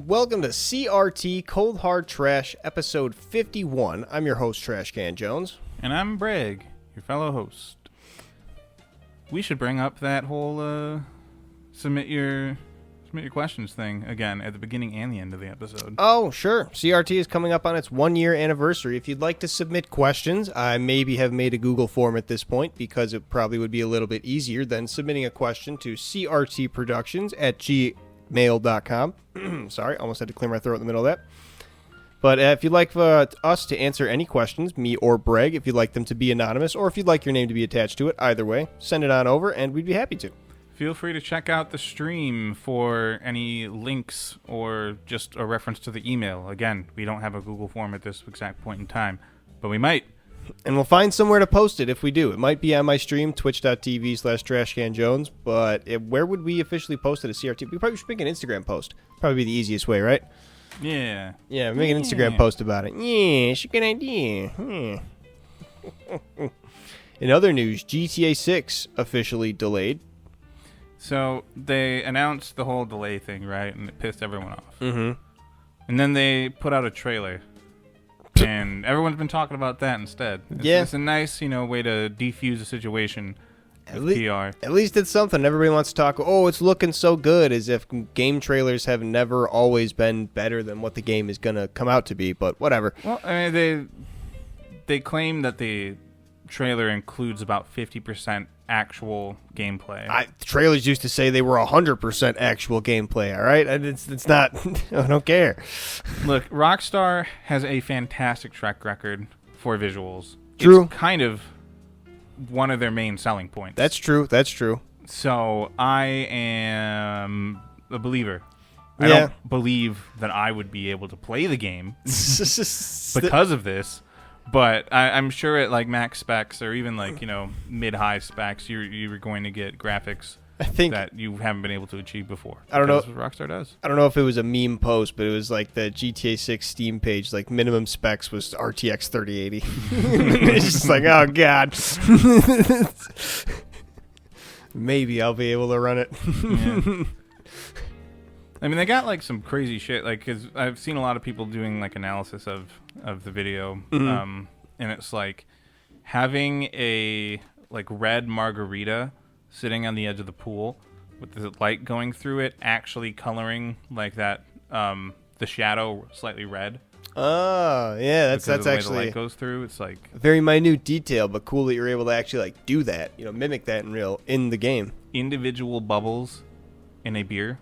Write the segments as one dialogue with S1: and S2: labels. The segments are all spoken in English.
S1: Welcome to CRT Cold Hard Trash, episode 51. I'm your host, Trashcan Jones.
S2: And I'm Breeeeg, your fellow host. We should bring up that whole submit your questions thing again at the beginning and the end of the episode.
S1: Oh, sure. CRT is coming up on its 1-year anniversary. If you'd like to submit questions, I maybe have made a Google form at this point because it probably would be a little bit easier than submitting a question to crtproductions@gmail.com. Sorry, almost had to clear my throat in the middle of that. But if you'd like us to answer any questions, me or Breeeeg, if you'd like them to be anonymous, or if you'd like your name to be attached to it, either way, send it on over and we'd be happy to.
S2: Feel free to check out the stream for any links or just a reference to the email. Again, we don't have a Google form at this exact point in time, but we might.
S1: And we'll find somewhere to post it if we do. It might be on my stream, twitch.tv/TrashcanJones, but where would we officially post it at CRT? We probably should make an Instagram post. Probably be the easiest way, right?
S2: Yeah.
S1: Yeah, make an Instagram post about it. Yeah, it's a good idea. In other news, GTA 6 officially delayed.
S2: So they announced the whole delay thing, right? And it pissed everyone off.
S1: Mm-hmm.
S2: And then they put out a trailer. And everyone's been talking about that instead. It's a nice, way to defuse the situation with PR.
S1: At least it's something. Everybody wants to talk, it's looking so good, as if game trailers have never always been better than what the game is going to come out to be, but whatever.
S2: Well, I mean, they claim that the trailer includes about 50% actual gameplay.
S1: Trailers used to say they were 100% actual gameplay, all right? And it's not. I don't care.
S2: Look, Rockstar has a fantastic track record for visuals.
S1: True.
S2: It's kind of one of their main selling points.
S1: That's true.
S2: So I am a believer. I don't believe that I would be able to play the game because of this. But I'm sure at like max specs or even like mid-high specs, you're going to get graphics that you haven't been able to achieve before.
S1: I don't know.
S2: That's what Rockstar does.
S1: I don't know if it was a meme post, but it was like the GTA 6 Steam page. Like minimum specs was RTX 3080. It's just like, oh god. Maybe I'll be able to run it.
S2: Yeah. I mean, they got like some crazy shit. Like, cause I've seen a lot of people doing like analysis of the video, and it's like having a like red margarita sitting on the edge of the pool with the light going through it, actually coloring like that the shadow slightly red.
S1: Oh, yeah, that's actually
S2: the light goes through. It's like
S1: very minute detail, but cool that you're able to actually like do that. Mimic that in the game.
S2: Individual bubbles in a beer.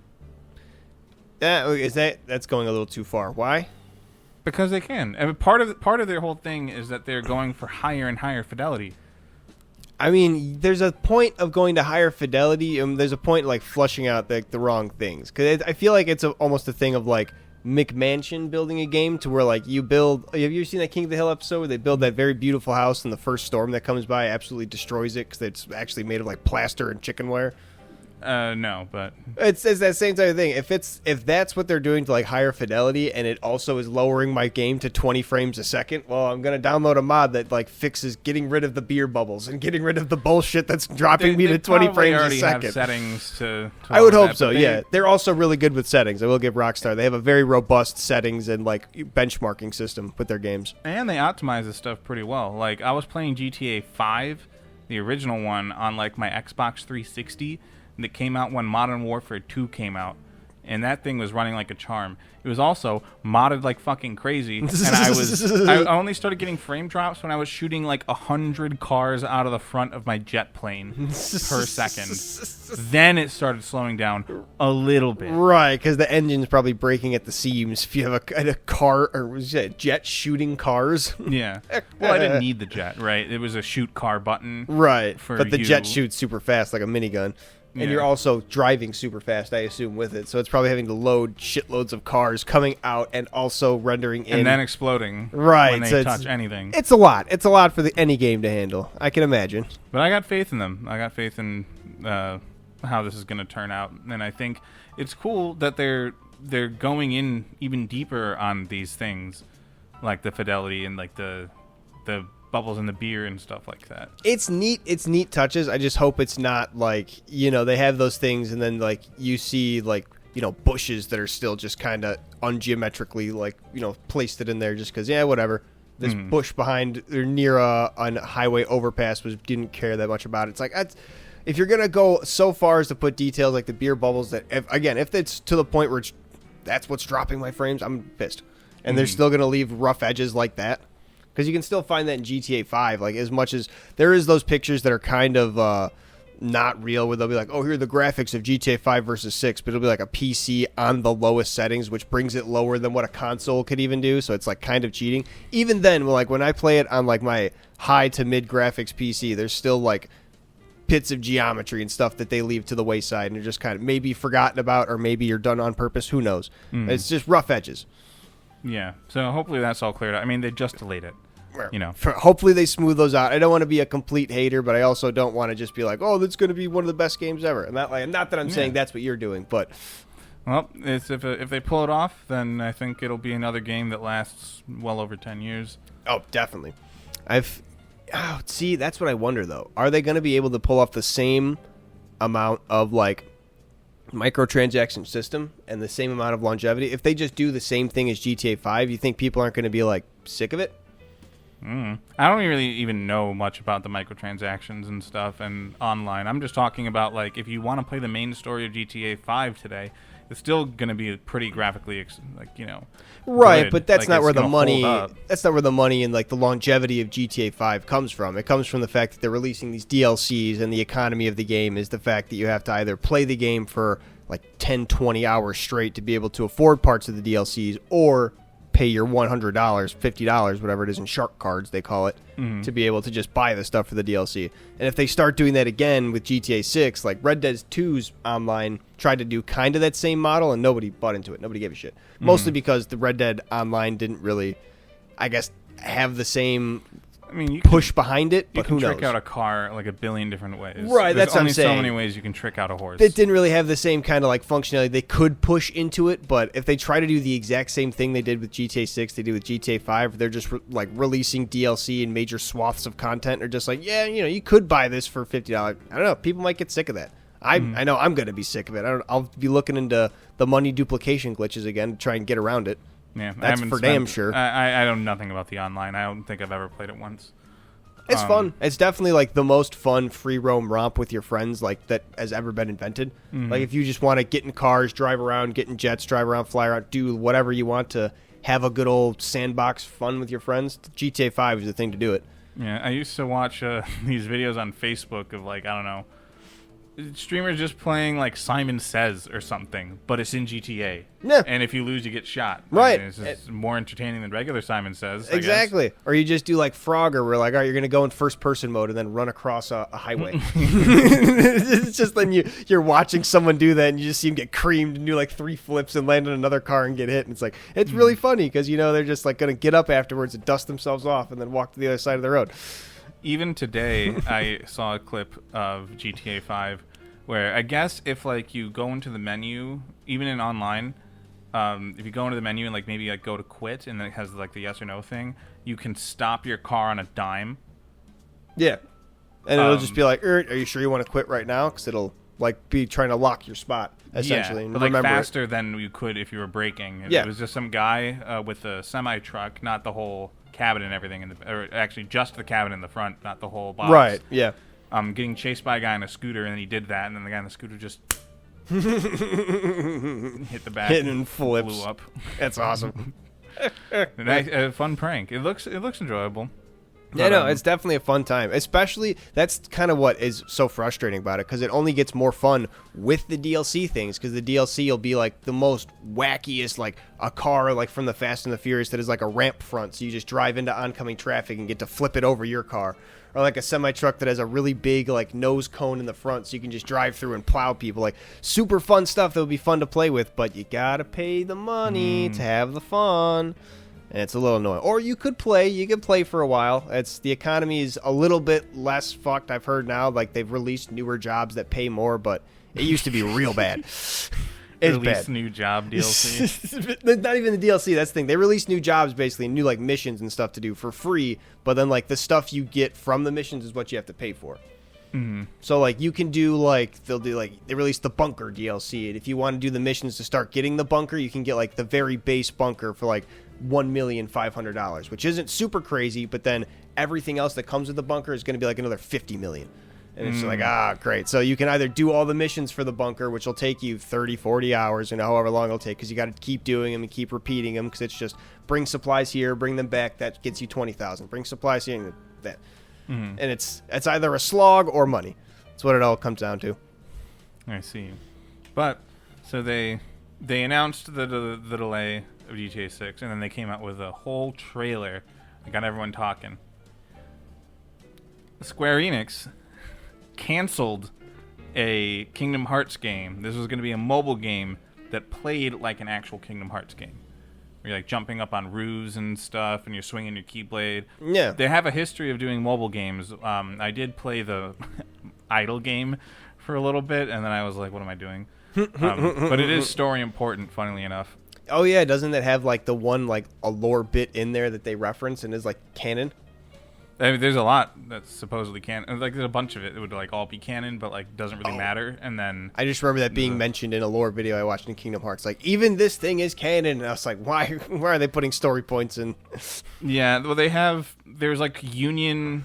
S1: That's going a little too far. Why?
S2: Because they can. I mean, part of their whole thing is that they're going for higher and higher fidelity.
S1: I mean, there's a point of going to higher fidelity, and there's a point like flushing out the wrong things. Because I feel like it's almost a thing of like McMansion building a game to where like you build. Have you ever seen that King of the Hill episode where they build that very beautiful house and the first storm that comes by absolutely destroys it because it's actually made of like plaster and chicken wire?
S2: No, but
S1: it's that same type of thing. If that's what they're doing to like higher fidelity, and it also is lowering my game to 20 frames a second, well, I'm gonna download a mod that like fixes getting rid of the beer bubbles and getting rid of the bullshit that's dropping me to 20 frames a second.
S2: Have settings to
S1: I would hope so. Yeah, they're also really good with settings. I will give Rockstar. They have a very robust settings and like benchmarking system with their games,
S2: and they optimize this stuff pretty well. Like I was playing GTA 5, the original one, on like my Xbox 360. That came out when Modern Warfare 2 came out, and that thing was running like a charm. It was also modded like fucking crazy, and I only started getting frame drops when I was shooting like 100 cars out of the front of my jet plane per second. Then it started slowing down a little bit.
S1: Right, because the engine's probably breaking at the seams if you have a car, or was it a jet shooting cars?
S2: Yeah. Well, I didn't need the jet, right? It was a shoot car button.
S1: Right, but the jet shoots super fast like a minigun. And you're also driving super fast, I assume, with it. So it's probably having to load shitloads of cars coming out and also rendering in.
S2: And then exploding
S1: when
S2: they touch anything.
S1: It's a lot. It's a lot for any game to handle. I can imagine.
S2: But I got faith in them. I got faith in how this is going to turn out. And I think it's cool that they're going in even deeper on these things, like the fidelity and like the bubbles in the beer and stuff like that.
S1: It's neat touches. I just hope it's not like, they have those things and then like you see like bushes that are still just kind of ungeometrically, like, placed it in there just because, yeah, whatever. This bush behind or near a highway overpass didn't care that much about it. It's like, if you're going to go so far as to put details like the beer bubbles that, if it's to the point where that's what's dropping my frames, I'm pissed. And they're still going to leave rough edges like that. Because you can still find that in GTA 5. Like, as much as there is those pictures that are kind of not real, where they'll be like, oh, here are the graphics of GTA 5 versus 6, but it'll be like a PC on the lowest settings, which brings it lower than what a console could even do. So it's like kind of cheating. Even then, when I play it on like my high to mid graphics PC, there's still like bits of geometry and stuff that they leave to the wayside, and they're just kind of maybe forgotten about, or maybe you're done on purpose. Who knows? It's just rough edges.
S2: Yeah. So hopefully that's all cleared out. I mean, they just delayed it.
S1: Hopefully they smooth those out. I don't want to be a complete hater, but I also don't want to just be like, oh, that's going to be one of the best games ever. And not that I'm saying that's what you're doing, but
S2: well, if they pull it off, then I think it'll be another game that lasts well over 10 years.
S1: Oh, definitely. See, that's what I wonder though. Are they going to be able to pull off the same amount of like microtransaction system and the same amount of longevity? If they just do the same thing as GTA 5, you think people aren't going to be like sick of it?
S2: I don't really even know much about the microtransactions and stuff and online. I'm just talking about, like, if you want to play the main story of GTA 5 today, it's still going to be pretty graphically,
S1: right,
S2: good.
S1: But that's not where the money.
S2: Up.
S1: That's not where the money and like the longevity of GTA 5 comes from. It comes from the fact that they're releasing these DLCs, and the economy of the game is the fact that you have to either play the game for like 10, 20 hours straight to be able to afford parts of the DLCs, or pay your $100, $50, whatever it is in shark cards they call it, to be able to just buy the stuff for the DLC. And if they start doing that again with GTA 6, like Red Dead 2's online tried to do kind of that same model, and nobody bought into it. Nobody gave a shit. Mostly because the Red Dead online didn't really, I guess, have the same push behind it, but who knows?
S2: You can trick out a car like a billion different ways.
S1: Right, that's what I'm saying.
S2: There's only so many ways you can trick out a horse.
S1: It didn't really have the same kind of like functionality. They could push into it, but if they try to do the exact same thing they did with GTA 6, they did with GTA 5, they're just releasing DLC and major swaths of content, or just like, yeah, you could buy this for $50. I don't know. People might get sick of that. I know I'm going to be sick of it. I'll be looking into the money duplication glitches again to try and get around it.
S2: Yeah,
S1: that's for damn sure.
S2: I know nothing about the online. I don't think I've ever played it once.
S1: It's fun. It's definitely like the most fun free roam romp with your friends like that has ever been invented. Like if you just want to get in cars, drive around, get in jets, drive around, fly around, do whatever you want to have a good old sandbox fun with your friends, GTA 5 is the thing to do it.
S2: Yeah, I used to watch these videos on Facebook of like, I don't know, streamers just playing like Simon Says or something, but it's in GTA.
S1: Yeah.
S2: And if you lose, you get shot.
S1: Right.
S2: It's just more entertaining than regular Simon Says.
S1: Exactly. Or you just do like Frogger, where like, all right, you're going to go in first person mode and then run across a highway. It's just then you're watching someone do that, and you just see him get creamed and do like 3 flips and land in another car and get hit. And it's like, it's really funny because, they're just like going to get up afterwards and dust themselves off and then walk to the other side of the road.
S2: Even today, I saw a clip of GTA 5 where I guess if like you go into the menu, even in online, if you go into the menu and like maybe like go to quit, and then it has like the yes or no thing, you can stop your car on a dime.
S1: Yeah, and it'll just be like, are you sure you want to quit right now? Because it'll like be trying to lock your spot essentially.
S2: Yeah, but like faster than you could if you were braking.
S1: Yeah.
S2: It was just some guy with a semi truck, not the whole cabin and everything, or actually just the cabin in the front, not the whole box.
S1: Right. Yeah.
S2: Getting chased by a guy on a scooter, and then he did that, and then the guy on the scooter just hit the back,
S1: hitting flips,
S2: blew up.
S1: That's awesome.
S2: A fun prank. It looks enjoyable.
S1: Yeah, no, it's definitely a fun time. Especially, that's kind of what is so frustrating about it, because it only gets more fun with the DLC things, because the DLC will be like the most wackiest, like a car like from the Fast and the Furious that is like a ramp front, so you just drive into oncoming traffic and get to flip it over your car. Or like a semi-truck that has a really big like nose cone in the front, so you can just drive through and plow people. Like super fun stuff that would be fun to play with, but you gotta pay the money to have the fun. And it's a little annoying. Or you could play for a while. The economy is a little bit less fucked, I've heard now. Like they've released newer jobs that pay more, but it used to be real bad. It's
S2: release
S1: bad.
S2: New job DLC.
S1: Not even the DLC, that's the thing. They release new jobs, basically, new like missions and stuff to do for free, but then like the stuff you get from the missions is what you have to pay for.
S2: Mm-hmm.
S1: So like you can do like they released the bunker DLC, and if you want to do the missions to start getting the bunker, you can get like the very base bunker for like $1,500,000, which isn't super crazy, but then everything else that comes with the bunker is going to be like another 50 million. And it's like, great. So you can either do all the missions for the bunker, which will take you 30, 40 hours, however long it'll take, because you got to keep doing them and keep repeating them, because it's just bring supplies here, bring them back, that gets you 20,000. Bring supplies here, and that. Mm-hmm. And it's either a slog or money. That's what it all comes down to.
S2: I see. But, so they announced the delay of GTA 6, and then they came out with a whole trailer that got everyone talking. Square Enix canceled a Kingdom Hearts game. This was going to be a mobile game that played like an actual Kingdom Hearts game. Where you're like jumping up on roofs and stuff, and you're swinging your Keyblade.
S1: Yeah.
S2: They have a history of doing mobile games. I did play the Idle game for a little bit, and then I was like, what am I doing? But it is story important, funnily enough.
S1: Oh, yeah. Doesn't it have like the one, like a lore bit in there that they reference and is like canon?
S2: I mean, there's a lot that's supposedly canon. Like, there's a bunch of it that would like all be canon, but like doesn't really matter. And then
S1: I just remember that being mentioned in a lore video I watched in Kingdom Hearts. Like, even this thing is canon, and I was like, why are they putting story points in?
S2: Yeah, well, there's like Union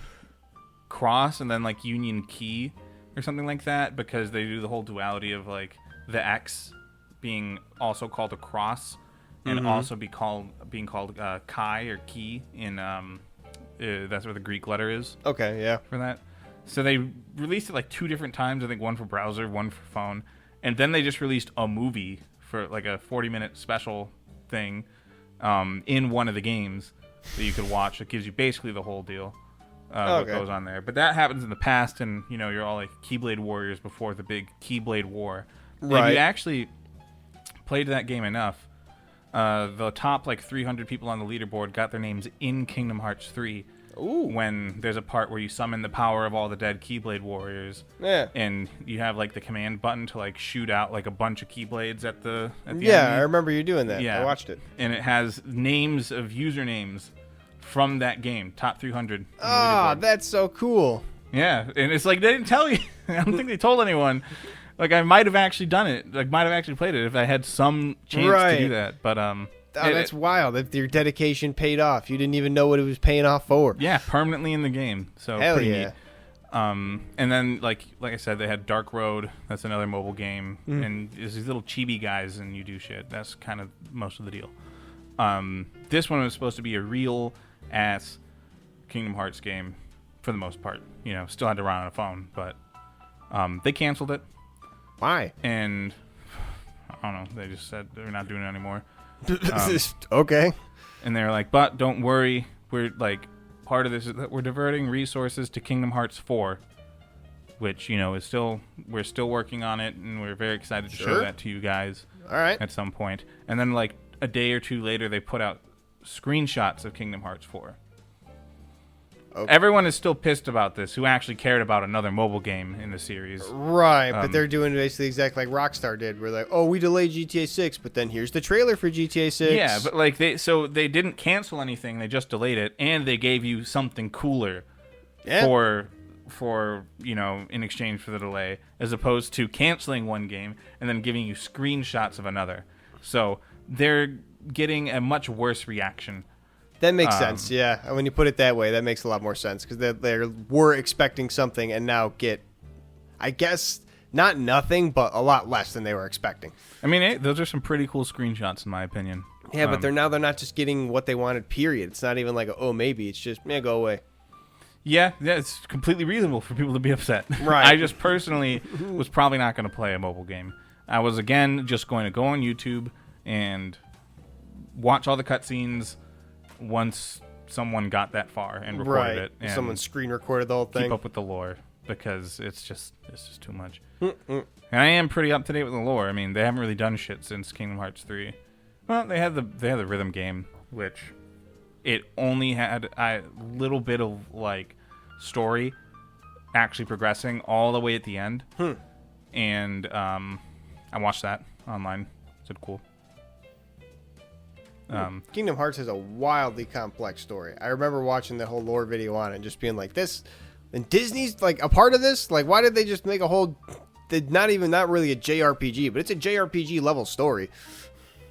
S2: Cross and then like Union Key or something like that, because they do the whole duality of like the X being also called a cross and also being called Chi or Key in that's where the Greek letter is.
S1: Okay, yeah.
S2: For that. So they released it like 2 different times. I think one for browser, one for phone. And then they just released a movie for like a 40-minute special thing in one of the games that you could watch. It gives you basically the whole deal. What goes on there. But that happens in the past, and you're all like Keyblade warriors before the big Keyblade war. Right. And if you actually played that game enough, the top like 300 people on the leaderboard got their names in Kingdom Hearts 3.
S1: Ooh.
S2: When there's a part where you summon the power of all the dead Keyblade warriors.
S1: Yeah.
S2: And you have like the command button to like shoot out like a bunch of Keyblades at the enemy.
S1: I remember you doing that.
S2: Yeah.
S1: I watched it.
S2: And it has names of usernames from that game, top 300.
S1: That's so cool.
S2: Yeah, and it's like they didn't tell you. I don't think they told anyone. Like, I might have actually done it. Like, might have actually played it if I had some chance to do that. But
S1: that's wild. If your dedication paid off, you didn't even know what it was paying off for.
S2: Yeah, permanently in the game. So
S1: hell
S2: pretty
S1: yeah.
S2: neat. And then like I said, they had Dark Road. That's another mobile game, and there's these little chibi guys, and you do shit. That's kind of most of the deal. This one was supposed to be a real ass Kingdom Hearts game for the most part. Still had to run on a phone, but they canceled it.
S1: Why?
S2: And I don't know. They just said they're not doing it anymore.
S1: Okay.
S2: And they're like, but don't worry. We're like, part of this is that we're diverting resources to Kingdom Hearts 4, which, is we're still working on it, and we're very excited to show that to you guys.
S1: All right.
S2: At some point. And then like a day or two later, they put out screenshots of Kingdom Hearts 4. Okay. Everyone is still pissed about this who actually cared about another mobile game in the series.
S1: Right, but they're doing basically exactly like Rockstar did. We're like, we delayed GTA 6, but then here's the trailer for GTA 6.
S2: Yeah, but like they didn't cancel anything, they just delayed it, and they gave you something cooler for in exchange for the delay, as opposed to canceling one game and then giving you screenshots of another. So they're getting a much worse reaction.
S1: That makes sense, yeah. When you put it that way, that makes a lot more sense, because they were expecting something and now get, I guess, not nothing, but a lot less than they were expecting.
S2: I mean, those are some pretty cool screenshots, in my opinion.
S1: Yeah, but they're not just getting what they wanted, period. It's not even like, maybe. It's just, go away.
S2: Yeah, it's completely reasonable for people to be upset.
S1: Right.
S2: I just personally was probably not going to play a mobile game. I was, again, just going to go on YouTube and watch all the cutscenes once someone got that far and recorded it. And
S1: someone screen recorded the whole thing.
S2: Keep up with the lore, because it's just too much. And I am pretty up to date with the lore. I mean, they haven't really done shit since Kingdom Hearts 3. Well, they had the rhythm game, which it only had a little bit of like story actually progressing all the way at the end. And I watched that online. It's cool.
S1: Kingdom Hearts has a wildly complex story. I remember watching the whole lore video on it and just being like, this And Disney's like a part of this? Like, why did they just make a whole... not really a JRPG, but it's a JRPG level story.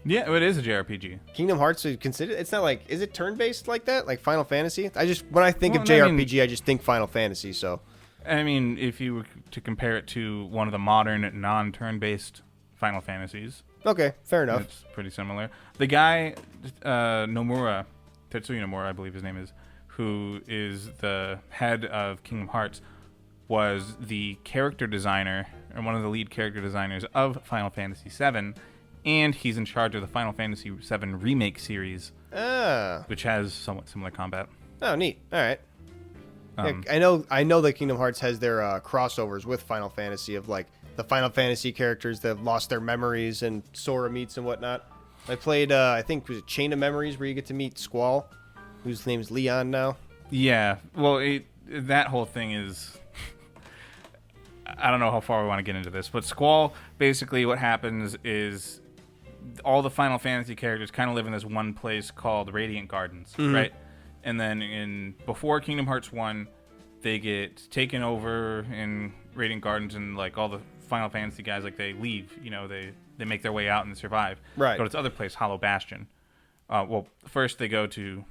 S2: Yeah, it is a JRPG.
S1: Kingdom Hearts is considered... It's not like... Is it turn-based like that? Like Final Fantasy? When I think of JRPG, I just think Final Fantasy, so...
S2: I mean, if you were to compare it to one of the modern non-turn-based Final Fantasies...
S1: Okay, fair enough.
S2: It's pretty similar. The guy, Tetsuya Nomura, I believe his name is, who is the head of Kingdom Hearts, was the character designer, and one of the lead character designers of Final Fantasy VII, and he's in charge of the Final Fantasy VII Remake series, which has somewhat similar combat.
S1: Oh, neat. All right. Yeah, I know that Kingdom Hearts has their crossovers with Final Fantasy of, like, the Final Fantasy characters that have lost their memories and Sora meets and whatnot. I played, I think, it was a Chain of Memories where you get to meet Squall, whose name's Leon now.
S2: Yeah, well, that whole thing is... I don't know how far we want to get into this, but Squall, basically what happens is all the Final Fantasy characters kind of live in this one place called Radiant Gardens, right? And then before Kingdom Hearts 1, they get taken over in Radiant Gardens, and like all the Final Fantasy guys, like they leave, they make their way out and survive.
S1: Right.
S2: Go to this other place, Hollow Bastion. Well, first they go to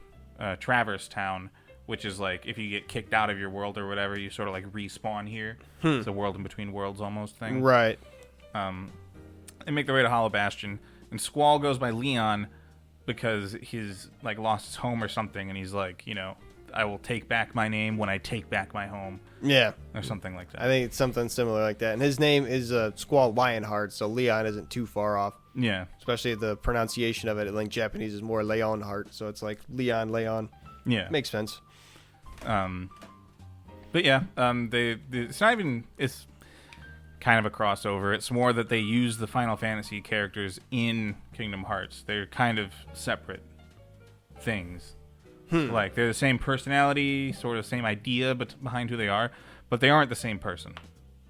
S2: Traverse Town, which is like if you get kicked out of your world or whatever, you sort of like respawn here. It's a world in between worlds almost thing.
S1: Right.
S2: They make their way to Hollow Bastion, and Squall goes by Leon because he's like lost his home or something, and he's like, I will take back my name when I take back my home.
S1: Yeah.
S2: Or something like that.
S1: I think it's something similar like that. And his name is Squall Lionheart, so Leon isn't too far off.
S2: Yeah.
S1: Especially the pronunciation of it. Like Japanese is more Leonheart, so it's like Leon.
S2: Yeah.
S1: Makes sense.
S2: But yeah, it's not even... It's kind of a crossover. It's more that they use the Final Fantasy characters in Kingdom Hearts. They're kind of separate things. Like, they're the same personality, sort of same idea but behind who they are, but they aren't the same person.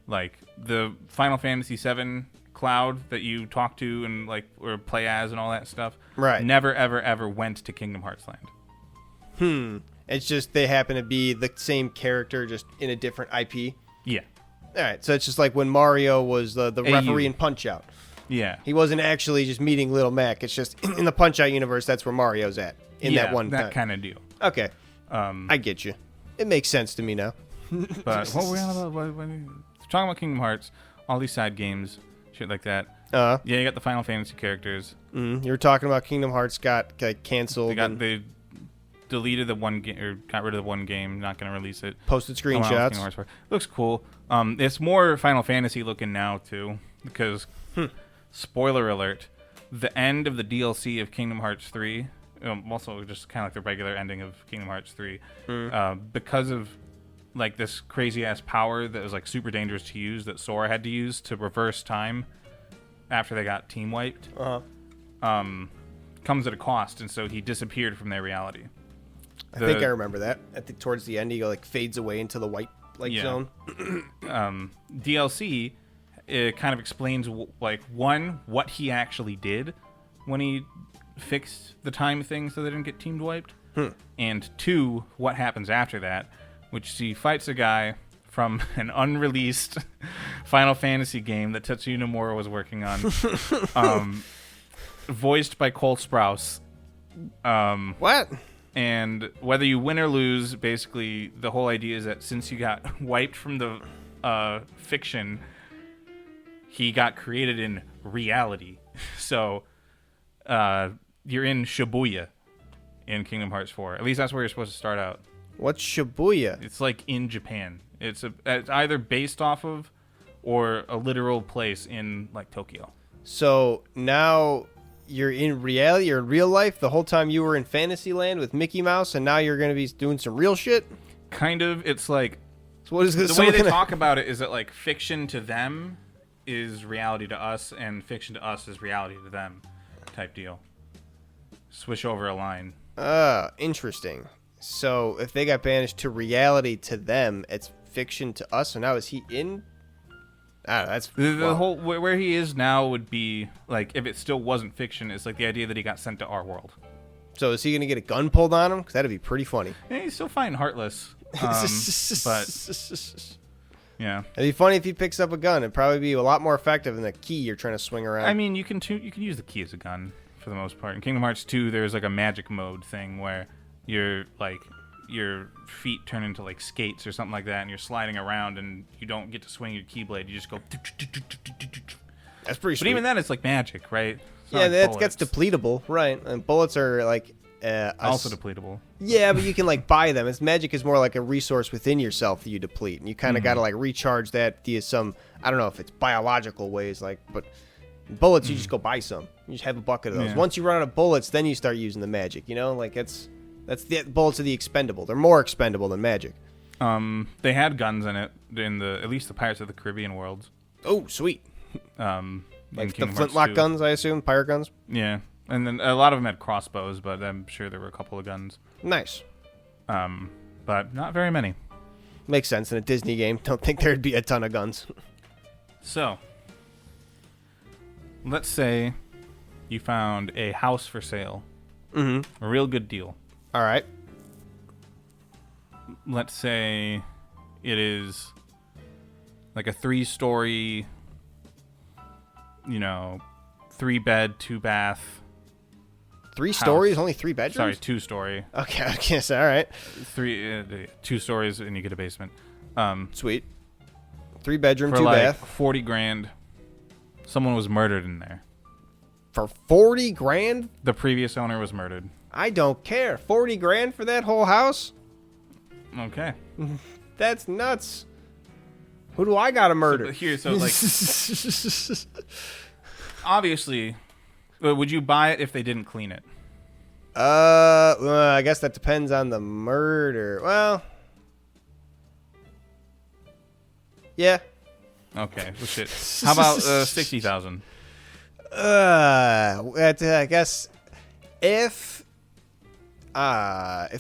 S2: Like, the Final Fantasy VII Cloud that you talk to and, like, or play as and all that stuff,
S1: right,
S2: never, ever, ever went to Kingdom Hearts Land.
S1: It's just they happen to be the same character, just in a different IP?
S2: Yeah.
S1: All right, so it's just like when Mario was the referee in Punch-Out.
S2: Yeah.
S1: He wasn't actually just meeting Little Mac. It's just in the Punch-Out universe, that's where Mario's at. That one time.
S2: That kind of deal.
S1: Okay. I get you. It makes sense to me now.
S2: But what were we on about? Talking about Kingdom Hearts, all these side games, shit like that. Yeah, you got the Final Fantasy characters.
S1: You were talking about Kingdom Hearts got canceled.
S2: They deleted the one game, or got rid of the one game, not going to release it.
S1: Posted screenshots.
S2: Looks cool. It's more Final Fantasy looking now, too, because, spoiler alert, the end of the DLC of Kingdom Hearts 3, also just kind of like the regular ending of Kingdom Hearts 3, because of like this crazy-ass power that was like super dangerous to use that Sora had to use to reverse time after they got team wiped, comes at a cost, and so he disappeared from their reality.
S1: I think I remember that. Towards the end, he fades away into the white zone.
S2: DLC, it kind of explains what he actually did when he fixed the time thing so they didn't get team wiped, and 2, what happens after that, which he fights a guy from an unreleased Final Fantasy game that Tetsuya Nomura was working on, voiced by Cole Sprouse.
S1: What?
S2: And whether you win or lose, basically the whole idea is that since you got wiped from the fiction, he got created in reality. So you're in Shibuya in Kingdom Hearts 4. At least that's where you're supposed to start out.
S1: What's Shibuya?
S2: It's like in Japan. It's either based off of or a literal place in like Tokyo.
S1: So now you're in reality, you're in real life the whole time you were in Fantasyland with Mickey Mouse, and now you're going to be doing some real shit?
S2: Kind of. It's like...
S1: So what is this?
S2: The way they talk about it is that like fiction to them is reality to us, and fiction to us is reality to them type deal. Swish over a line.
S1: Interesting. So if they got banished to reality to them, it's fiction to us. So now is he in? I don't know, that's
S2: the whole where he is now would be like if it still wasn't fiction. It's like the idea that he got sent to our world.
S1: So is he gonna get a gun pulled on him? Because that'd be pretty funny.
S2: Yeah, he's still fine, heartless. But yeah,
S1: it'd be funny if he picks up a gun. It'd probably be a lot more effective than the key you're trying to swing around.
S2: I mean, you can use the key as a gun for the most part. In Kingdom Hearts 2, there's like a magic mode thing where you're like your feet turn into like skates or something like that, and you're sliding around, and you don't get to swing your keyblade. You just go.
S1: That's pretty sweet.
S2: But even then, it's like magic, right? It's not
S1: Yeah,
S2: like
S1: that gets
S2: bullets.
S1: depletable, right? And bullets are like
S2: Also depletable.
S1: Yeah, but you can like buy them. It's magic is more like a resource within yourself that you deplete, and you kind of got to like recharge that via some, I don't know if it's biological ways, like, but bullets you just go buy some. You just have a bucket of those.
S2: Yeah.
S1: Once you run out of bullets, then you start using the magic. You know, like that's the bullets are the expendable. They're more expendable than magic.
S2: They had guns in it in at least the Pirates of the Caribbean worlds.
S1: Oh, sweet.
S2: Like
S1: the flintlock guns, I assume, pirate guns.
S2: Yeah, and then a lot of them had crossbows, but I'm sure there were a couple of guns.
S1: Nice.
S2: But not very many.
S1: Makes sense in a Disney game. Don't think there'd be a ton of guns.
S2: So, let's say you found a house for sale.
S1: Mm-hmm.
S2: A real good deal.
S1: All right.
S2: Let's say it is like a 3-story, 3-bed, 2-bath.
S1: 3
S2: house.
S1: stories, only 3 bedrooms?
S2: Sorry, 2-story.
S1: Okay, I guess. All right.
S2: 2 stories, and you get a basement.
S1: Sweet. 3 bedroom,
S2: For
S1: 2
S2: like
S1: bath.
S2: 40 grand. Someone was murdered in there.
S1: For 40 grand?
S2: The previous owner was murdered.
S1: I don't care. 40 grand for that whole house?
S2: Okay.
S1: That's nuts. Who do I got to murder?
S2: Obviously, would you buy it if they didn't clean it?
S1: Well, I guess that depends on the murder. Well, yeah.
S2: Okay. Well, shit. How about 60,000?
S1: I guess if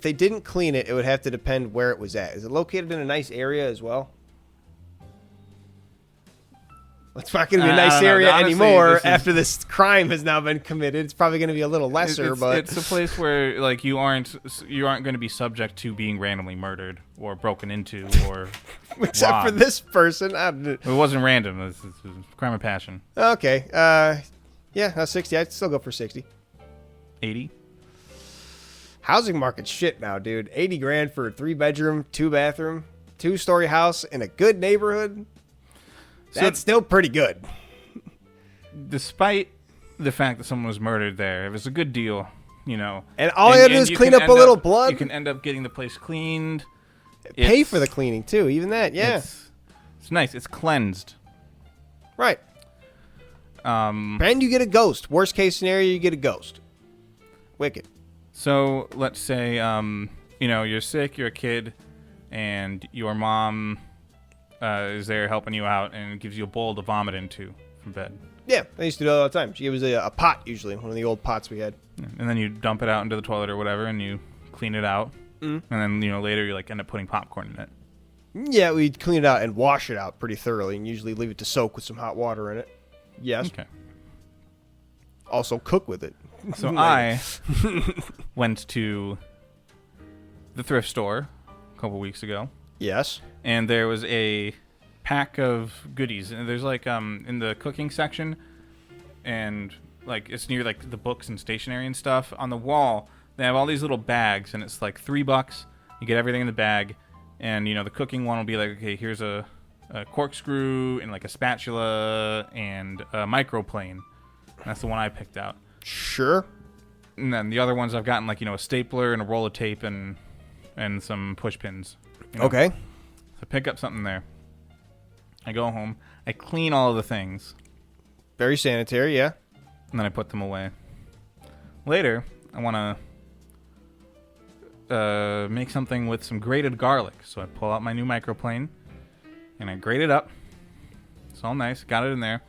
S1: they didn't clean it, it would have to depend where it was at. Is it located in a nice area as well? It's not going to be a nice area anymore after this crime has now been committed. It's probably going to be a little lesser, but
S2: it's a place where like you aren't going to be subject to being randomly murdered or broken into or
S1: except
S2: robbed.
S1: for this person.
S2: It wasn't random. It was a crime of passion.
S1: Okay. Yeah, 60. I'd still go for 60.
S2: 80.
S1: Housing market's shit now, dude. 80 grand for a 3-bedroom, 2-bathroom, 2-story house in a good neighborhood. That's still pretty good.
S2: Despite the fact that someone was murdered there, it was a good deal, And
S1: all you gotta do is clean up a little blood.
S2: You can end up getting the place cleaned.
S1: Pay for the cleaning, too. Even that, yeah.
S2: It's nice. It's cleansed.
S1: Right. And you get a ghost. Worst case scenario, you get a ghost. Wicked.
S2: So let's say, you're sick, you're a kid, and your mom is there helping you out and gives you a bowl to vomit into from bed.
S1: Yeah, I used to do that all the time. She gave us a pot, usually, one of the old pots we had.
S2: And then you dump it out into the toilet or whatever, and you clean it out. And then, later you end up putting popcorn in it.
S1: Yeah, we'd clean it out and wash it out pretty thoroughly and usually leave it to soak with some hot water in it. Yes.
S2: Okay.
S1: Also cook with it.
S2: So I went to the thrift store a couple weeks ago.
S1: Yes.
S2: And there was a pack of goodies. And there's in the cooking section, and it's near the books and stationery and stuff. On the wall, they have all these little bags, and it's like $3. You get everything in the bag. And, the cooking one will be like, okay, here's a corkscrew and a spatula and a microplane. That's the one I picked out.
S1: Sure.
S2: And then the other ones I've gotten a stapler and a roll of tape and some push pins.
S1: Okay.
S2: So pick up something there. I go home. I clean all of the things.
S1: Very sanitary, yeah.
S2: And then I put them away. Later, I want to make something with some grated garlic. So I pull out my new microplane and I grate it up. It's all nice. Got it in there.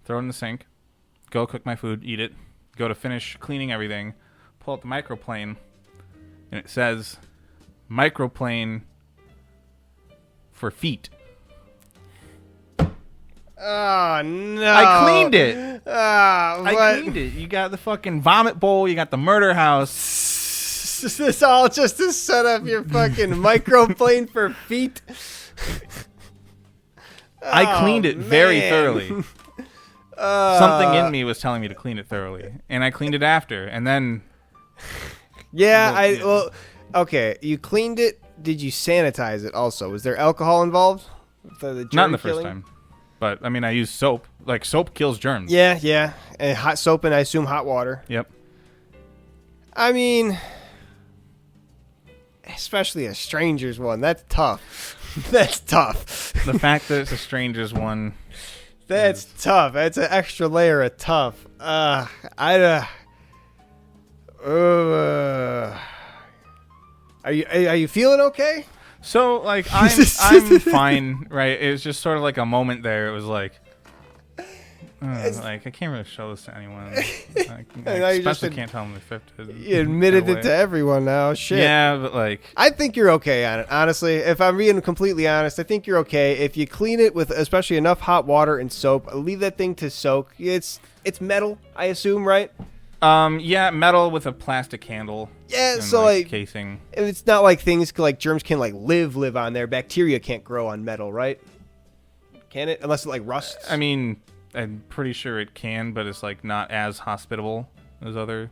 S2: Throw it in the sink. Go cook my food. Eat it. Go to finish cleaning everything. Pull out the microplane. And it says, microplane for feet.
S1: Oh, no.
S2: I cleaned it.
S1: I
S2: I cleaned it. You got the fucking vomit bowl. You got the murder house.
S1: Is this all just to set up your fucking microplane for feet?
S2: I cleaned it very
S1: man.
S2: thoroughly. Something in me was telling me to clean it thoroughly, and I cleaned it after, and then.
S1: Yeah, okay. You cleaned it. Did you sanitize it? Also, was there alcohol involved?
S2: Not in the first time, but I mean, I used soap. Like soap kills germs.
S1: Yeah, and hot soap, and I assume hot water.
S2: Yep.
S1: I mean, especially a stranger's one. That's tough. That's tough.
S2: The fact that it's a stranger's one.
S1: That's tough. That's an extra layer of tough. Are you feeling okay?
S2: So like I'm fine, right? It was just sort of like a moment there. It was like I can't really show this to anyone. I especially can't tell them they're 50.
S1: You admitted it to everyone now. Shit.
S2: Yeah, but like
S1: I think you're okay on it. Honestly, if I'm being completely honest, I think you're okay if you clean it with especially enough hot water and soap. Leave that thing to soak. It's metal, I assume, right?
S2: Yeah, metal with a plastic handle.
S1: Yeah,
S2: and,
S1: so like
S2: casing.
S1: It's not like things like germs can like live on there. Bacteria can't grow on metal, right? Can it? Unless it like rusts.
S2: I mean, I'm pretty sure it can, but it's like not as hospitable as other.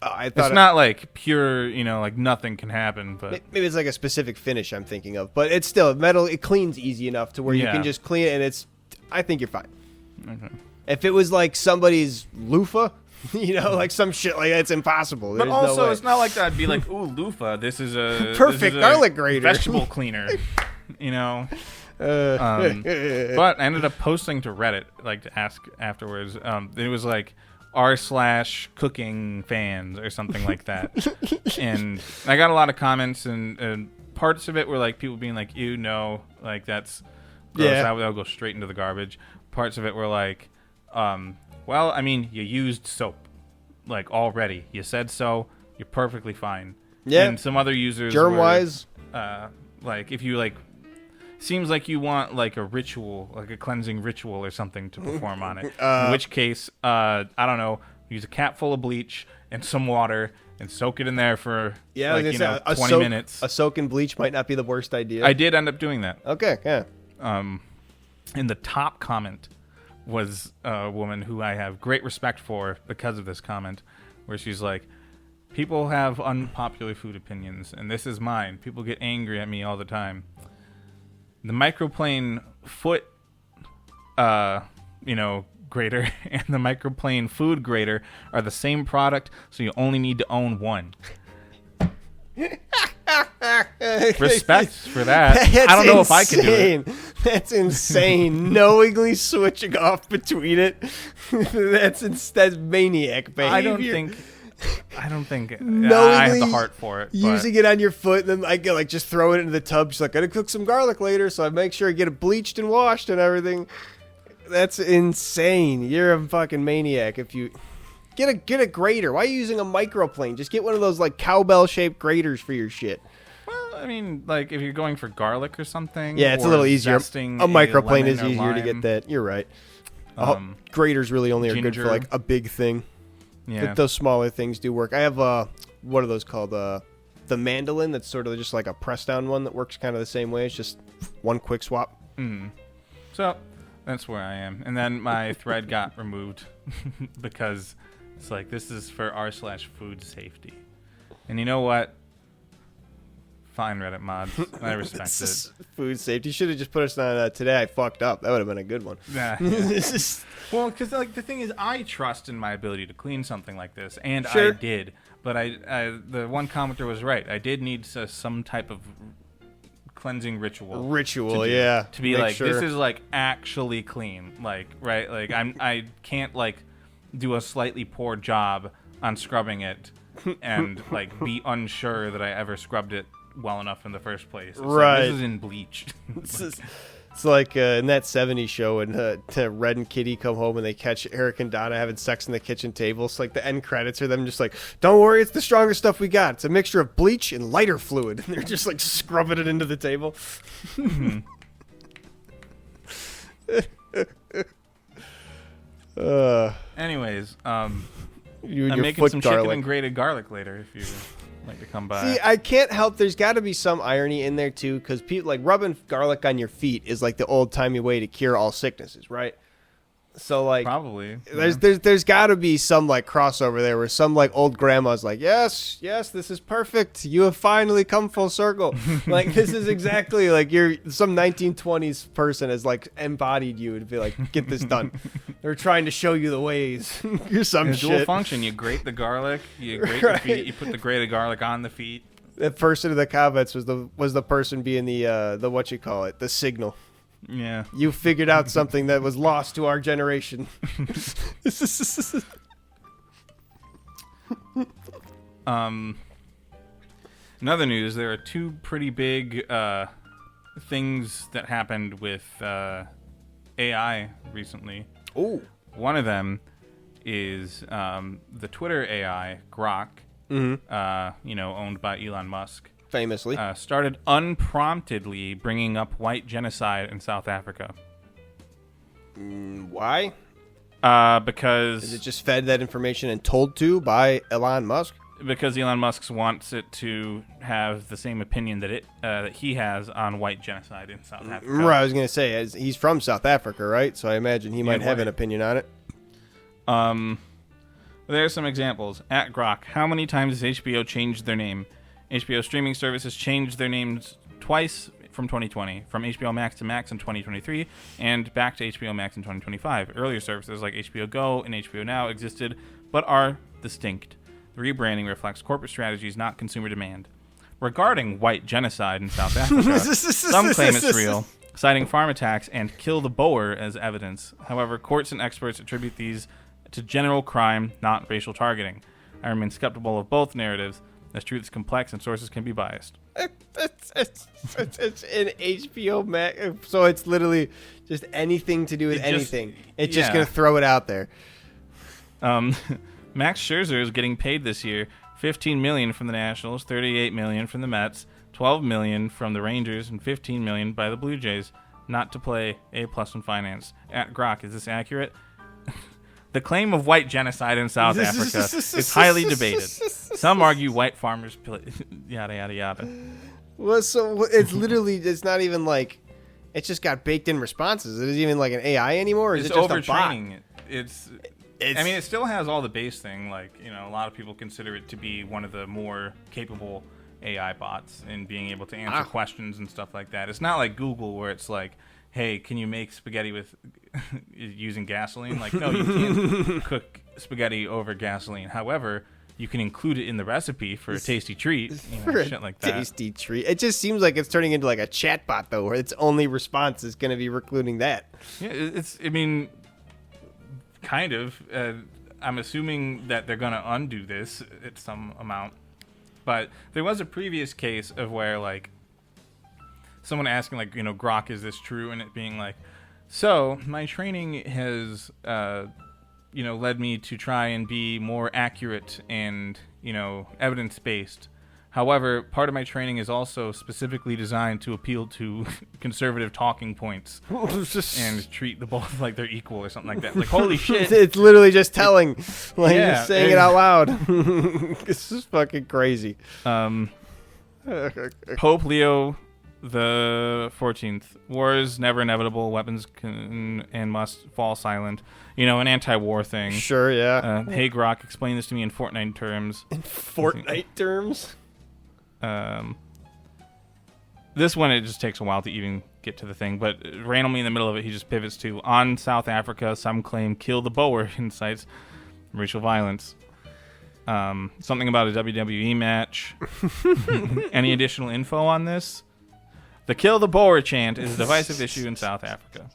S1: I thought
S2: it's not like pure, like nothing can happen, but
S1: maybe it's like a specific finish I'm thinking of. But it's still metal. It cleans easy enough to where you can just clean it, and I think you're fine.
S2: Okay.
S1: If it was like somebody's loofah, like some shit like that, it's impossible.
S2: But
S1: There's
S2: also,
S1: no way.
S2: it's not like that. I'd be like, ooh, loofah. This is a
S1: perfect garlic grater,
S2: vegetable cleaner. But I ended up posting to Reddit, like to ask afterwards. It was like r/cooking fans or something like that, and I got a lot of comments, and parts of it were like people being like, "You know, like that's gross. That'll go straight into the garbage." Parts of it were like, "Well, I mean, you used soap, like already. You said so. You're perfectly fine."
S1: Yeah.
S2: And some other users,
S1: germ-wise,
S2: like if you like. Seems like you want like a ritual, like a cleansing ritual or something to perform on it. In which case, I don't know, use a cap full of bleach and some water and soak it in there for 20 minutes.
S1: A soak in bleach might not be the worst idea.
S2: I did end up doing that.
S1: Okay, yeah.
S2: And the top comment was a woman who I have great respect for because of this comment, where she's like, people have unpopular food opinions, and this is mine. People get angry at me all the time. The Microplane foot, grater and the Microplane food grater are the same product, so you only need to own one. Respect for that. I don't know if I can do it.
S1: That's insane. Knowingly switching off between it. That's maniac behavior.
S2: I don't think
S1: knowingly
S2: I have the heart for it.
S1: Using it on your foot, and then I get like just throw it into the tub. Just like, gotta cook some garlic later, so I make sure I get it bleached and washed and everything. That's insane. You're a fucking maniac if you get a grater. Why are you using a microplane? Just get one of those like cowbell shaped graters for your shit.
S2: Well, I mean, like if you're going for garlic or something.
S1: Yeah, it's a little easier. A microplane is easier to get that. You're right. Graters really only are good for like a big thing.
S2: Yeah.
S1: Those smaller things do work. I have what are those called? The mandolin. That's sort of just like a press down one that works kind of the same way. It's just one quick swap.
S2: So that's where I am. And then my thread got removed because it's like, this is for r/food safety. And you know what? Fine, Reddit mods. I respect it.
S1: Food safety. You should have just put us on today I fucked up. That would have been a good one.
S2: Yeah. Well, because like the thing is, I trust in my ability to clean something like this, and
S1: sure.
S2: I did. But the one commenter was right. I did need some type of cleansing ritual. To be like, this is like actually clean. Like, right? Like I can't like do a slightly poor job on scrubbing it and like be unsure that I ever scrubbed it well enough in the first place. It's
S1: right.
S2: Like, this is in bleach.
S1: It's like in that 70s show when Red and Kitty come home and they catch Eric and Donna having sex in the kitchen table. It's like the end credits are them just like, don't worry, it's the strongest stuff we got. It's a mixture of bleach and lighter fluid. And they're just like scrubbing it into the table.
S2: Anyways,
S1: I'm
S2: making some chicken and grated garlic later if you like to come by.
S1: See, I can't help. There's got to be some irony in there too, because people like rubbing garlic on your feet is like the old timey way to cure all sicknesses, right? So like
S2: Probably.
S1: there's got to be some like crossover there where some like old grandma's like, yes, this is perfect. You have finally come full circle. Like this is exactly like you're some 1920s person has like embodied you to be like, get this done. They're trying to show you the ways. You're some
S2: It's
S1: shit.
S2: dual function. You grate the garlic. You grate the feet. You put the grated garlic on the feet.
S1: The person in the comments was the person being the what you call it, the signal.
S2: Yeah.
S1: You figured out something that was lost to our generation.
S2: In other news, there are two pretty big things that happened with AI recently.
S1: Oh.
S2: One of them is the Twitter AI, Grok, owned by Elon Musk.
S1: Famously.
S2: Started unpromptedly bringing up white genocide in South Africa.
S1: Why?
S2: Because...
S1: Is it just fed that information and told to by Elon Musk?
S2: Because Elon Musk wants it to have the same opinion that he has on white genocide in South Africa.
S1: Right, I was going to say, he's from South Africa, right? So I imagine he might have an opinion on it.
S2: There are some examples. At Grok, how many times has HBO changed their name? HBO streaming services changed their names twice from 2020, from HBO Max to Max in 2023, and back to HBO Max in 2025. Earlier services like HBO Go and HBO Now existed, but are distinct. The rebranding reflects corporate strategies, not consumer demand. Regarding white genocide in South Africa, some claim it's real, citing farm attacks and kill the Boer as evidence. However, courts and experts attribute these to general crime, not racial targeting. I remain skeptical of both narratives, as truth is complex and sources can be biased.
S1: It's in HBO Max, so it's literally just anything to do with anything. It's just going to throw it out there.
S2: Max Scherzer is getting paid this year $15 million from the Nationals, $38 million from the Mets, $12 million from the Rangers, and $15 million by the Blue Jays, not to play A+ in finance. At Grok, is this accurate? The claim of white genocide in South Africa is highly debated. Some argue white farmers, yada, yada, yada.
S1: Well, so it's literally, it's not even like, it's just got baked in responses. It isn't even like an AI anymore, or is
S2: It's
S1: it just
S2: overtraining.
S1: a bot?
S2: I mean, it still has all the base thing. Like, a lot of people consider it to be one of the more capable AI bots in being able to answer questions and stuff like that. It's not like Google where it's like, hey, can you make spaghetti with using gasoline? Like, no, you can't cook spaghetti over gasoline. However, you can include it in the recipe for a tasty treat, shit like that.
S1: Tasty treat. It just seems like it's turning into like a chatbot, though, where its only response is going to be including that.
S2: Yeah, I mean, kind of. I'm assuming that they're going to undo this at some amount. But there was a previous case of where, like, someone asking, like, Grok, is this true? And it being like, so my training has, led me to try and be more accurate and, evidence-based. However, part of my training is also specifically designed to appeal to conservative talking points and treat the both like they're equal or something like that. Like, holy shit.
S1: It's literally just telling, like, you're saying it out loud. This is fucking crazy.
S2: Pope Leo the 14th. War is never inevitable. Weapons can and must fall silent. An anti-war thing.
S1: Sure, yeah.
S2: Hey, Grok, explain this to me in Fortnite terms.
S1: In Fortnite terms?
S2: This one, it just takes a while to even get to the thing, but randomly in the middle of it, he just pivots to, on South Africa, some claim kill the Boer incites racial violence. Something about a WWE match. Any additional info on this? The kill the Boer chant is a divisive issue in South Africa.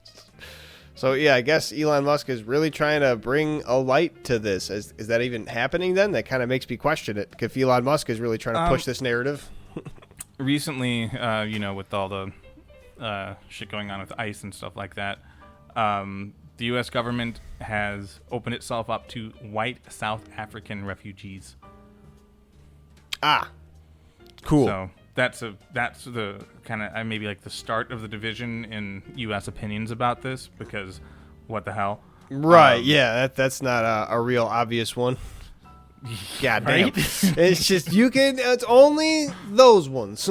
S1: So, yeah, I guess Elon Musk is really trying to bring a light to this. Is that even happening then? That kind of makes me question it. If Elon Musk is really trying to push this narrative.
S2: Recently, with all the shit going on with ICE and stuff like that, the U.S. government has opened itself up to white South African refugees.
S1: Cool.
S2: So that's the kind of maybe like the start of the division in U.S. opinions about this, because what the hell?
S1: Right, yeah, that's not a real obvious one. Goddamn.
S2: Right?
S1: It's just it's only those ones.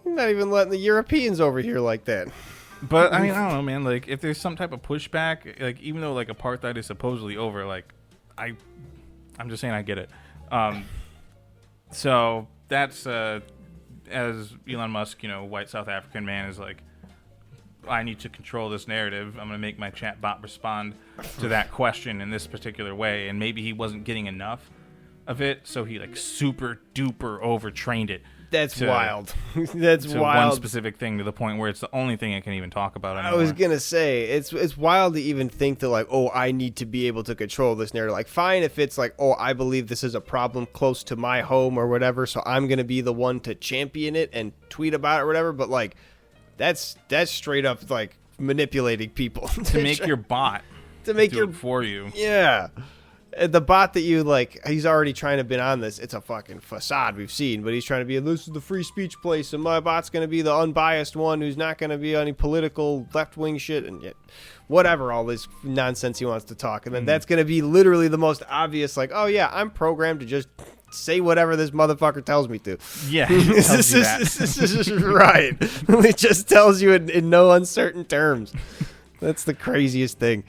S1: Not even letting the Europeans over here like that.
S2: But I mean, I don't know, man. Like, if there's some type of pushback, like even though like apartheid is supposedly over, like I'm just saying I get it. So that's as Elon Musk, white South African man, is like, I need to control this narrative. I'm going to make my chat bot respond to that question in this particular way. And maybe he wasn't getting enough of it, so he like super duper overtrained it.
S1: That's wild. That's
S2: to
S1: wild.
S2: one specific thing, to the point where it's the only thing it can even talk about anymore.
S1: I was gonna say it's wild to even think that like, oh, I need to be able to control this narrative. Like, fine if it's like, oh, I believe this is a problem close to my home or whatever, so I'm gonna be the one to champion it and tweet about it or whatever. But like, that's straight up like manipulating people
S2: to make your bot
S1: to make
S2: do it for you.
S1: Yeah. The bot that you like, he's already trying to been on this. It's a fucking facade we've seen, but he's trying to be, this is the free speech place, and my bot's going to be the unbiased one who's not going to be any political left-wing shit, and yet, whatever, all this nonsense he wants to talk. And then that's going to be literally the most obvious, like, oh yeah, I'm programmed to just say whatever this motherfucker tells me to.
S2: Yeah,
S1: This is right. It just tells you in no uncertain terms. That's the craziest thing.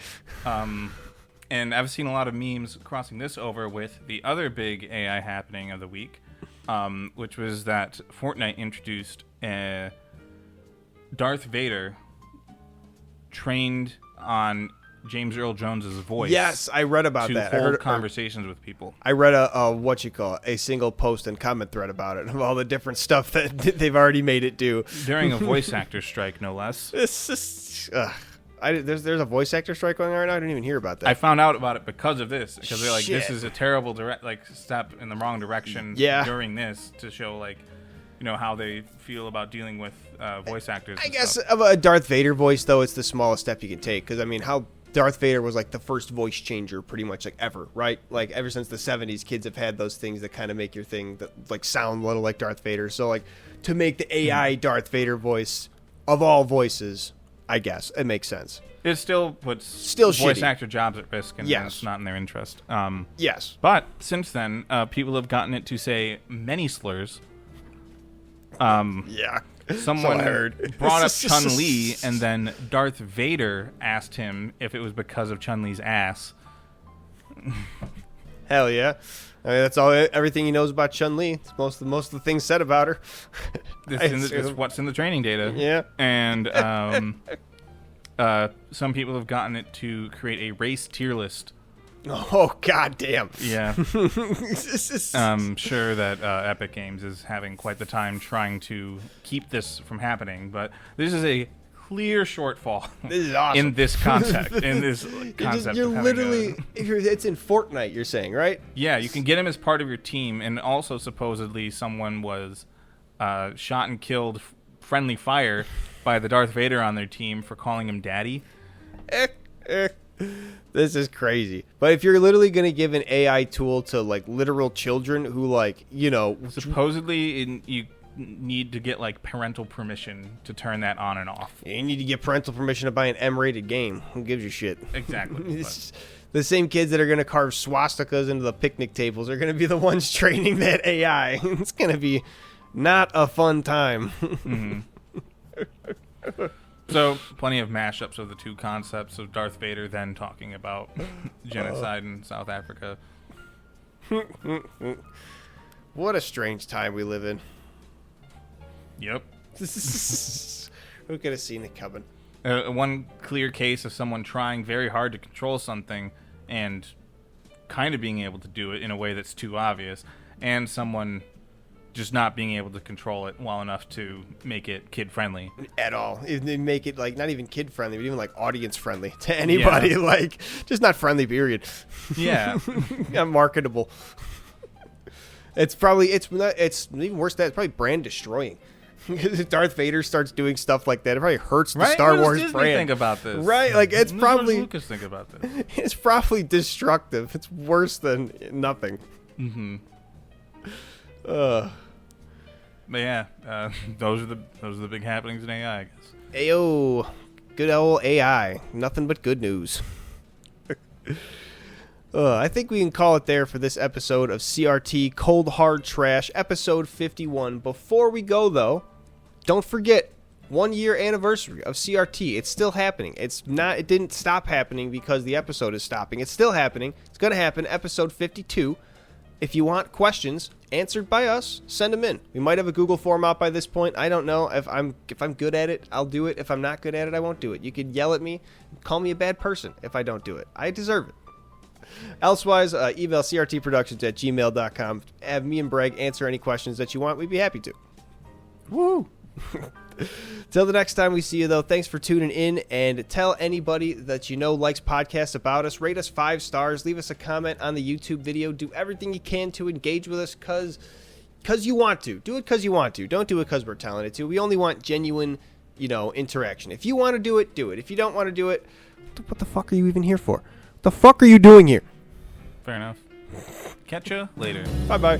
S2: And I've seen a lot of memes crossing this over with the other big AI happening of the week, which was that Fortnite introduced Darth Vader trained on James Earl Jones's voice.
S1: Yes, I read about that.
S2: To
S1: I heard
S2: conversations with people.
S1: I read a single post and comment thread about it, of all the different stuff that they've already made it do.
S2: During a voice actor strike, no less.
S1: It's just... there's a voice actor strike going on right now. I didn't even hear about that.
S2: I found out about it because of this, because they're like,
S1: Shit.
S2: this is a terrible step in the wrong direction.
S1: Yeah.
S2: During this, to show like, how they feel about dealing with voice actors.
S1: I guess of a Darth Vader voice, though, it's the smallest step you can take, because I mean, how Darth Vader was like the first voice changer pretty much like ever, right? Like ever since the 70s, kids have had those things that kind of make your thing that like sound a little like Darth Vader. So like to make the AI Darth Vader voice of all voices, I guess it makes sense.
S2: It still puts voice
S1: shitty.
S2: Actor jobs at risk, and
S1: Yes.
S2: it's not in their interest.
S1: Yes.
S2: But since then, people have gotten it to say many slurs.
S1: Yeah.
S2: Someone
S1: So I heard.
S2: brought up Chun-Li, and then Darth Vader asked him if it was because of Chun-Li's ass.
S1: Hell yeah. I mean, that's everything he knows about Chun-Li. It's most of the things said about her.
S2: It's what's in the training data.
S1: Yeah.
S2: And some people have gotten it to create a race tier list.
S1: Oh, goddamn.
S2: Yeah. I'm sure that Epic Games is having quite the time trying to keep this from happening, but this is a clear shortfall.
S1: This is awesome.
S2: In this concept. In this concept.
S1: You're
S2: of having
S1: literally... it's in Fortnite, you're saying, right?
S2: Yeah, you can get him as part of your team, and also supposedly someone was shot and killed friendly fire by the Darth Vader on their team for calling him daddy.
S1: This is crazy. But if you're literally going to give an AI tool to like literal children who like,
S2: supposedly you need to get like parental permission to turn that on and off.
S1: you need to get parental permission to buy an M-rated game. Who gives you shit?
S2: Exactly.
S1: It's the same kids that are going to carve swastikas into the picnic tables are going to be the ones training that AI. It's going to be not a fun time.
S2: Mm-hmm. So, plenty of mashups of the two concepts of Darth Vader then talking about genocide in South Africa.
S1: What a strange time we live in.
S2: Yep.
S1: Who could have seen it coming?
S2: One clear case of someone trying very hard to control something and kind of being able to do it in a way that's too obvious, and someone just not being able to control it well enough to make it kid-friendly.
S1: At all. They make it, like, not even kid-friendly, but even, like, audience-friendly to anybody. Yeah. Like, just not friendly, period.
S2: Yeah.
S1: Not marketable. It's even worse than that. It's probably brand-destroying. If Darth Vader starts doing stuff like that, it probably hurts the Star Wars
S2: Disney
S1: brand.
S2: Think about this,
S1: right? Like it's probably
S2: what does Lucas think about this.
S1: It's probably destructive. It's worse than nothing.
S2: Mm-hmm. But yeah, those are the big happenings in AI, I guess.
S1: Ayo, good old AI. Nothing but good news. I think we can call it there for this episode of CRT Cold Hard Trash, episode 51. Before we go, though, don't forget, 1 year anniversary of CRT. It's still happening. It didn't stop happening because the episode is stopping. It's still happening. It's going to happen, episode 52. If you want questions answered by us, send them in. We might have a Google form out by this point. I don't know. If I'm good at it, I'll do it. If I'm not good at it, I won't do it. You could yell at me, call me a bad person if I don't do it. I deserve it. Elsewise, email crtproductions@gmail.com. Have me and Breeeeg answer any questions that you want. We'd be happy to. Woo! Till the next time we see you, though, thanks for tuning in, and tell anybody that you know likes podcasts about us. Rate us 5 stars. Leave us a comment on the YouTube video. Do everything you can to engage with us because you want to. Do it because you want to. Don't do it because we're telling it to. We only want genuine, interaction. If you want to do it, do it. If you don't want to do it, what the fuck are you even here for? What the fuck are you doing here?
S2: Fair enough. Catch ya later.
S1: Bye-bye.